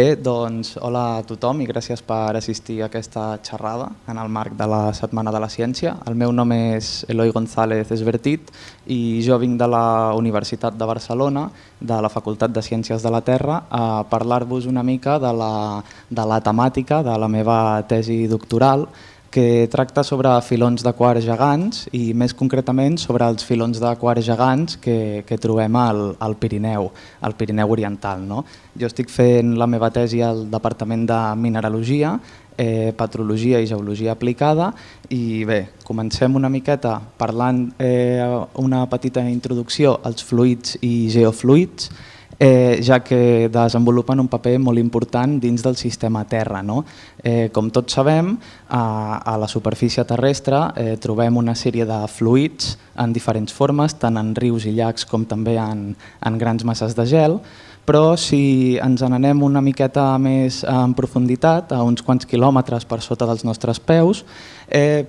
Bé, doncs, hola a tothom i gràcies per assistir a aquesta xerrada en el marc de la Setmana de la Ciència. El meu nom és Eloi González Esbertit i jo vinc de la Universitat de Barcelona, de la Facultat de Ciències de la Terra, a parlar-vos una mica de la temàtica de la meva tesi doctoral, que tracta sobre filons de quars gegants i més concretament sobre els filons de quars gegants que trobem al Pirineu oriental. No? Jo estic fent la meva tesi al Departament de Mineralogia, Petrologia i Geologia aplicada i bé, comencem una miqueta parlant una petita introducció als fluids i geofluids, ja que desenvolupen un paper molt important dins del sistema Terra. No? Com tots sabem, a la superfície terrestre trobem una sèrie de fluids en diferents formes, tant en rius i llacs com també en grans masses de gel, però si ens n'anem una miqueta més en profunditat, a uns quants quilòmetres per sota dels nostres peus,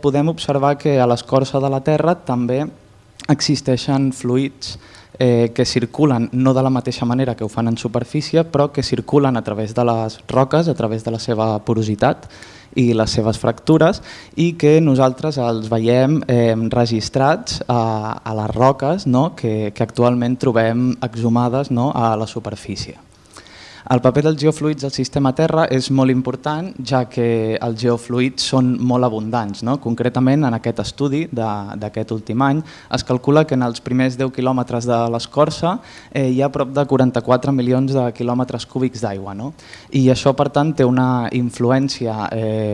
podem observar que a l'escorça de la Terra també existeixen fluids que circulen no de la mateixa manera que ho fan en superfície, però que circulen a través de les roques, a través de la seva porositat i les seves fractures, i que nosaltres els veiem registrats a les roques, no? que actualment trobem exhumades, no? a la superfície. El paper dels geofluids al sistema Terra és molt important, ja que els geofluids són molt abundants. No? Concretament, en aquest estudi d'aquest últim any, es calcula que en els primers 10 quilòmetres de l'escorça hi ha prop de 44 milions de quilòmetres cúbics d'aigua. No? I això, per tant, té una influència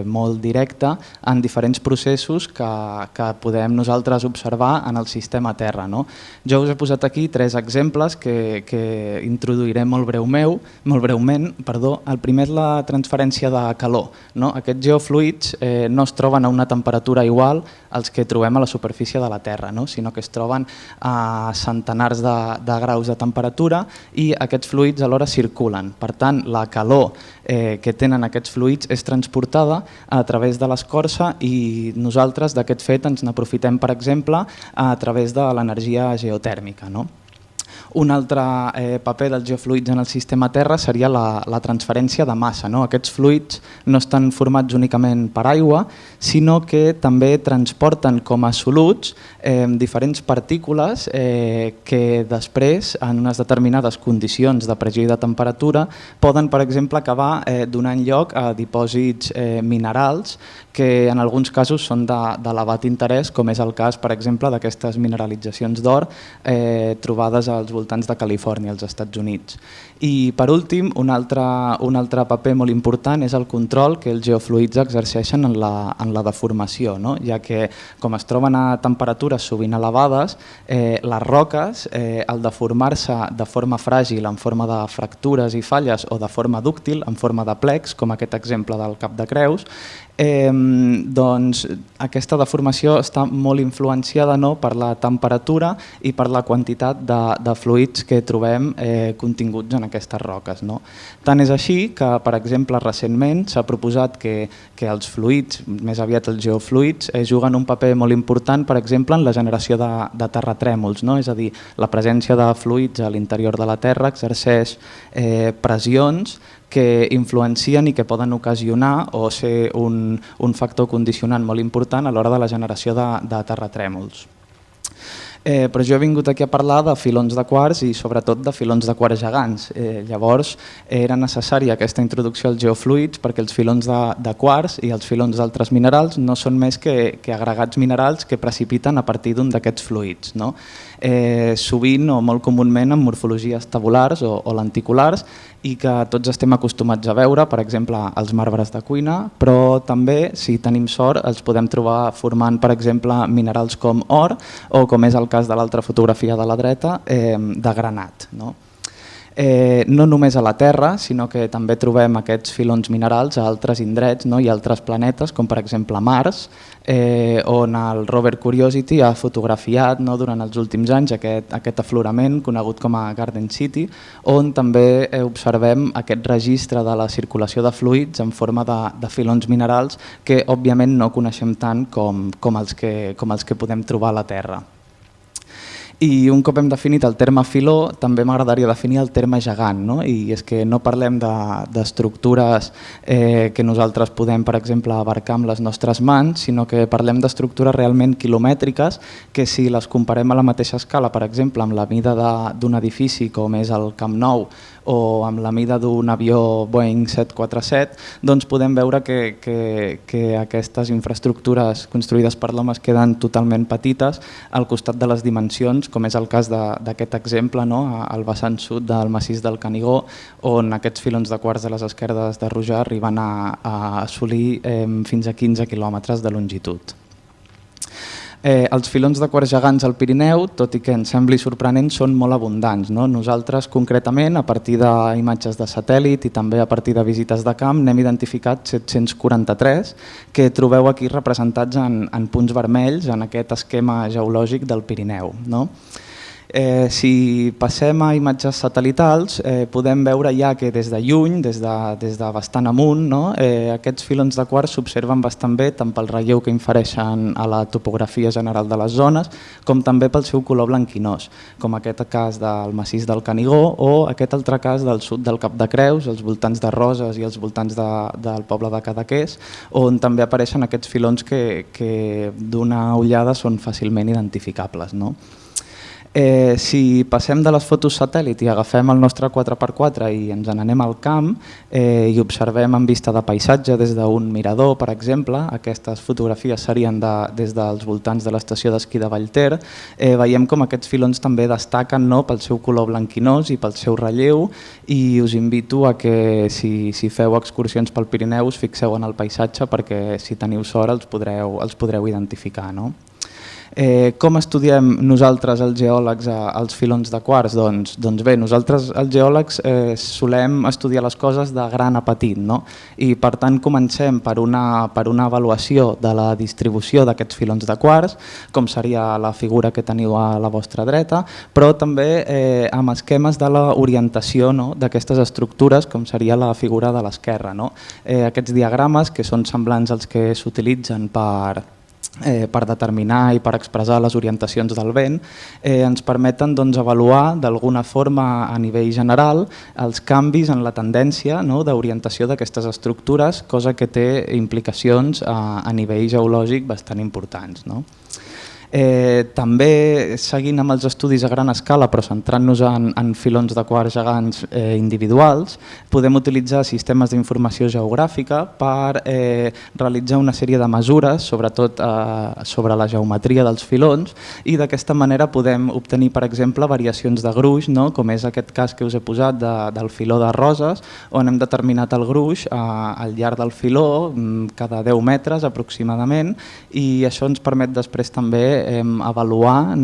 molt directa en diferents processos que podem nosaltres observar en el sistema Terra. No? Jo us he posat aquí 3 exemples que introduiré molt breument. El primer és la transferència de calor. No? Aquests geofluids no es troben a una temperatura igual als que trobem a la superfície de la Terra, no? sinó que es troben a centenars de graus de temperatura i aquests fluids alhora circulen. Per tant, la calor que tenen aquests fluids és transportada a través de l'escorça i nosaltres d'aquest fet ens n'aprofitem, per exemple, a través de l'energia geotèrmica. No? Un altre paper dels geofluids en el sistema Terra seria la transferència de massa. No? Aquests fluids no estan formats únicament per aigua, sinó que també transporten com a soluts diferents partícules que després, en unes determinades condicions de pressió i de temperatura, poden, per exemple, acabar donant lloc a dipòsits minerals que en alguns casos són d'elevat interès, com és el cas, per exemple, d'aquestes mineralitzacions d'or trobades als voltants de Califòrnia, als Estats Units. I per últim, un altre paper molt important és el control que els geofluids exerceixen en la deformació, no? Ja que com es troben a temperatures sovint elevades, les roques, al deformar-se de forma fràgil en forma de fractures i falles o de forma dúctil, en forma de plecs, com aquest exemple del Cap de Creus, doncs aquesta deformació està molt influenciada per la temperatura i per la quantitat de fluids que trobem continguts en aquestes roques. No? Tant és així que, per exemple, recentment s'ha proposat que els fluids, més aviat els geofluids, juguen un paper molt important, per exemple, en la generació de terratrèmols. No? És a dir, la presència de fluids a l'interior de la Terra exerceix pressions que influencien i que poden ocasionar o ser un factor condicionant molt important a l'hora de la generació de terratrèmols. Però jo he vingut aquí a parlar de filons de quars i sobretot de filons de quars gegants. Llavors era necessària aquesta introducció als geofluids perquè els filons de quars i els filons d'altres minerals no són més que agregats minerals que precipiten a partir d'un d'aquests fluids. No? Sovint o molt comúment en morfologies tabulars o lenticulars i que tots estem acostumats a veure, per exemple, els marbres de cuina, però també, si tenim sort, els podem trobar formant, per exemple, minerals com or o, com és el cas de l'altra fotografia de la dreta, de granat. No? No només a la Terra, sinó que també trobem aquests filons minerals a altres indrets, no? I altres planetes, com per exemple Mars, on el rover Curiosity ha fotografiat durant els últims anys aquest aflorament conegut com a Garden City, on també observem aquest registre de la circulació de fluids en forma de filons minerals que òbviament no coneixem tant com els que podem trobar a la Terra. I un cop hem definit el terme filó, també m'agradaria definir el terme gegant, no? I és que no parlem d'estructures que nosaltres podem, per exemple, abarcar amb les nostres mans, sinó que parlem d'estructures realment quilomètriques que si les comparem a la mateixa escala, per exemple, amb la mida d'un edifici com és el Camp Nou o amb la mida d'un avió Boeing 747, doncs podem veure que aquestes infraestructures construïdes per l'home es queden totalment petites al costat de les dimensions, com és el cas d'aquest exemple, no? Al vessant sud del massís del Canigó, on aquests filons de quars de les esquerdes de Rujar arriben a assolir fins a 15 quilòmetres de longitud. Els filons de quars gegants al Pirineu, tot i que ens sembli sorprenent, són molt abundants. No? Nosaltres, concretament, a partir d'imatges de satèl·lit i també a partir de visites de camp, n'hem identificat 743, que trobeu aquí representats en punts vermells en aquest esquema geològic del Pirineu. No? Si passem a imatges satelitals, podem veure ja que des de lluny, des de bastant amunt, no? Aquests filons de quars s'observen bastant bé tant pel relleu que infereixen a la topografia general de les zones, com també pel seu color blanquinós, com aquest cas del massís del Canigó o aquest altre cas del sud del Cap de Creus, als voltants de Roses i als voltants del poble de Cadaqués, on també apareixen aquests filons que d'una ullada són fàcilment identificables. No? Si passem de les fotos satèl·lit i agafem el nostre 4x4 i ens n'anem al camp i observem en vista de paisatge des d'un mirador, per exemple, aquestes fotografies serien des dels voltants de l'estació d'esquí de Vallter, veiem com aquests filons també destaquen pel seu color blanquinós i pel seu relleu, i us invito a que si feu excursions pel Pirineu us fixeu en el paisatge perquè si teniu sort els podreu identificar. No? Com estudiem nosaltres els geòlegs els filons de quars? Doncs bé, nosaltres els geòlegs solem estudiar les coses de gran a petit, no? I per tant comencem per una avaluació de la distribució d'aquests filons de quars, com seria la figura que teniu a la vostra dreta, però també amb esquemes de l'orientació d'aquestes estructures, com seria la figura de l'esquerra. Aquests diagrames, que són semblants als que s'utilitzen per determinar i per expressar les orientacions del vent, ens permeten avaluar d'alguna forma a nivell general els canvis en la tendència d'orientació d'aquestes estructures, cosa que té implicacions a nivell geològic bastant importants. També seguint amb els estudis a gran escala però centrant-nos en filons de quars gegants individuals, podem utilitzar sistemes d'informació geogràfica per realitzar una sèrie de mesures, sobretot sobre la geometria dels filons, i d'aquesta manera podem obtenir, per exemple, variacions de gruix, com és aquest cas que us he posat del filó de Roses, on hem determinat el gruix al llarg del filó cada 10 metres aproximadament, i això ens permet després també avaluar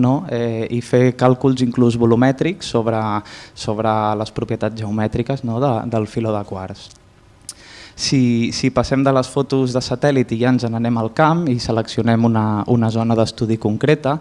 i fer càlculs inclús volumètrics sobre les propietats geomètriques del filó de quars. Si passem de les fotos de satèl·lit i ja ens n'anem al camp i seleccionem una zona d'estudi concreta,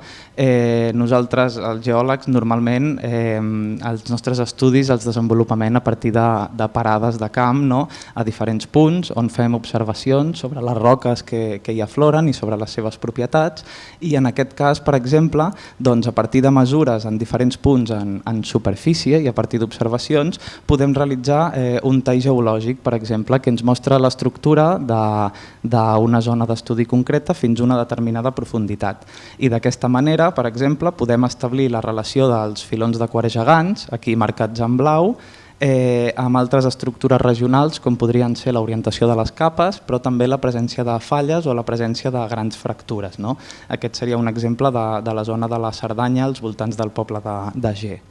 nosaltres, els geòlegs, normalment els nostres estudis els desenvolupem a partir de parades de camp a diferents punts on fem observacions sobre les roques que hi afloren i sobre les seves propietats, i en aquest cas, per exemple, a partir de mesures en diferents punts en superfície i a partir d'observacions podem realitzar un tall geològic, per exemple, que ens mostra l'estructura d'una zona d'estudi concreta fins a una determinada profunditat. I d'aquesta manera, per exemple, podem establir la relació dels filons de quars gegants, aquí marcats en blau, amb altres estructures regionals com podrien ser l'orientació de les capes, però també la presència de falles o la presència de grans fractures. Aquest seria un exemple de la zona de la Cerdanya als voltants del poble de Ger.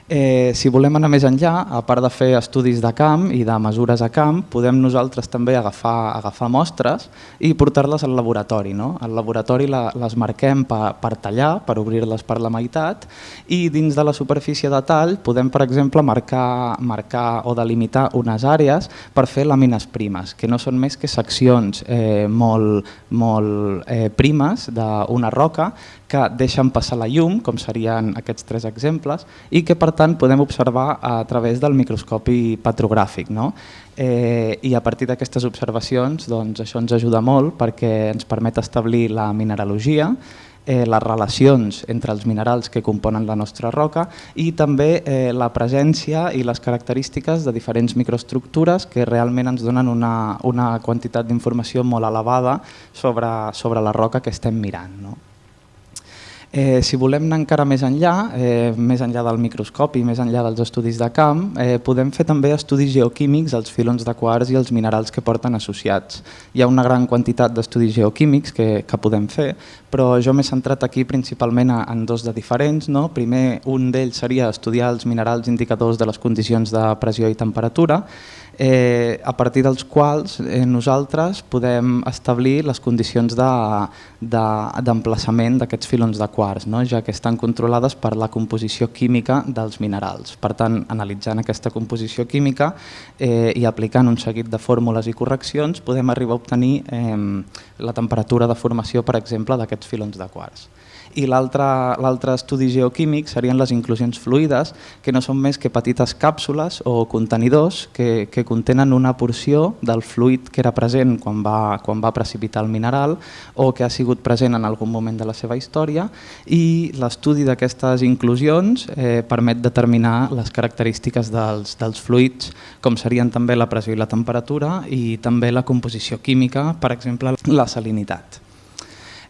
Si volem anar més enllà, a part de fer estudis de camp i de mesures a camp, podem nosaltres també agafar mostres i portar-les al laboratori. Al laboratori les marquem per tallar, per obrir-les per la meitat, i dins de la superfície de tall podem, per exemple, marcar o delimitar unes àrees per fer làmines primes, que no són més que seccions molt primes d'una roca que deixen passar la llum, com serien aquests 3 exemples, i que per tant podem observar a través del microscopi petrogràfic. I a partir d'aquestes observacions això ens ajuda molt perquè ens permet establir la mineralogia les relacions entre els minerals que componen la nostra roca i també la presència i les característiques de diferents microestructures que realment ens donen una quantitat d'informació molt elevada sobre la roca que estem mirant, no? Si volem anar encara més enllà del microscopi, més enllà dels estudis de camp, podem fer també estudis geoquímics als filons de quars i els minerals que porten associats. Hi ha una gran quantitat d'estudis geoquímics que podem fer, però jo m'he centrat aquí principalment en dos de diferents. Primer, un d'ells seria estudiar els minerals indicadors de les condicions de pressió i temperatura, a partir dels quals nosaltres podem establir les condicions d'emplaçament d'aquests filons de quars, ja que estan controlades per la composició química dels minerals. Per tant, analitzant aquesta composició química i aplicant un seguit de fórmules i correccions, podem arribar a obtenir la temperatura de formació, per exemple, d'aquests filons de quars. I l'altre estudi geoquímic serien les inclusions fluides, que no són més que petites càpsules o contenidors que contenen una porció del fluid que era present quan va precipitar el mineral o que ha sigut present en algun moment de la seva història, i l'estudi d'aquestes inclusions permet determinar les característiques dels fluids, com serien també la pressió i la temperatura i també la composició química, per exemple la salinitat.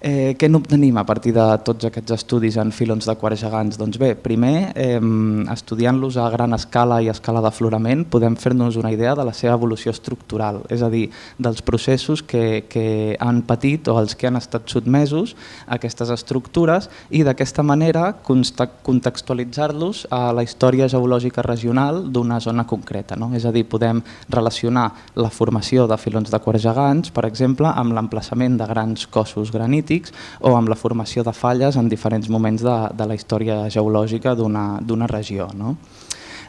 Què n'obtenim a partir de tots aquests estudis en filons de quars gegants? Doncs bé, primer, estudiant-los a gran escala i a escala d'aflorament, podem fer-nos una idea de la seva evolució estructural, és a dir, dels processos que han patit o els que han estat sotmesos a aquestes estructures i d'aquesta manera contextualitzar-los a la història geològica regional d'una zona concreta. És a dir, podem relacionar la formació de filons de quars gegants, per exemple, amb l'emplaçament de grans cossos granítics o amb la formació de falles en diferents moments de la història geològica d'una regió.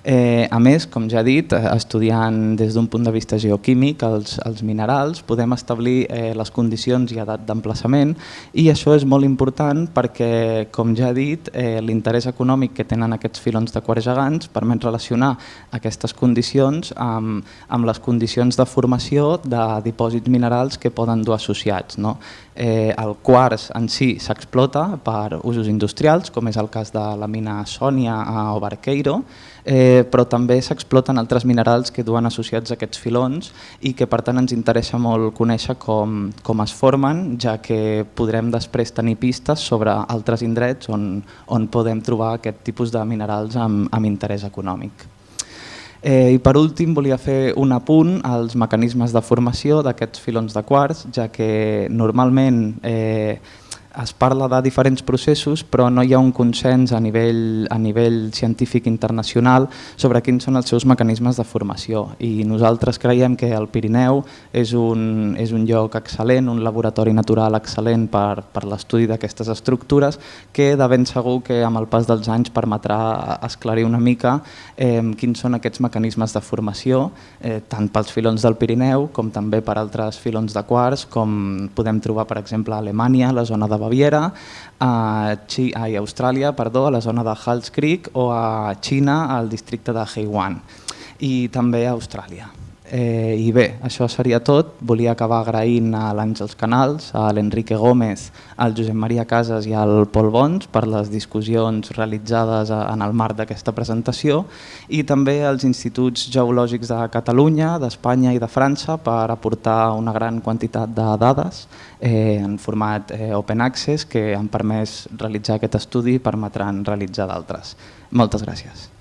A més, com ja he dit, estudiant des d'un punt de vista geoquímic els minerals, podem establir les condicions i edat d'emplaçament, i això és molt important perquè, com ja he dit, l'interès econòmic que tenen aquests filons de quars gegants permet relacionar aquestes condicions amb les condicions de formació de dipòsits minerals que poden dur associats. El quars en si s'explota per usos industrials, com és el cas de la mina Sònia a Obarqueiro, però també s'exploten altres minerals que duen associats a aquests filons i que per tant ens interessa molt conèixer com es formen, ja que podrem després tenir pistes sobre altres indrets on podem trobar aquest tipus de minerals amb interès econòmic. I per últim volia fer un apunt als mecanismes de formació d'aquests filons de quars, ja que normalment es parla de diferents processos però no hi ha un consens a nivell científic internacional sobre quins són els seus mecanismes de formació, i nosaltres creiem que el Pirineu és un lloc excel·lent, un laboratori natural excel·lent per l'estudi d'aquestes estructures, que de ben segur que amb el pas dels anys permetrà esclarir una mica quins són aquests mecanismes de formació, tant pels filons del Pirineu com també per altres filons de quars, com podem trobar per exemple a Alemanya, a la zona de Baviera, a Austràlia, a la zona de Halls Creek, o a Xina, al districte de Heiwan, i també a Austràlia. I bé, això seria tot. Volia acabar agraint a l'Àngels Canals, a l'Enrique Gómez, al Josep Maria Casas i al Pol Bons per les discussions realitzades en el marc d'aquesta presentació, i també als instituts geològics de Catalunya, d'Espanya i de França per aportar una gran quantitat de dades en format open access que han permès realitzar aquest estudi i permetran realitzar d'altres. Moltes gràcies.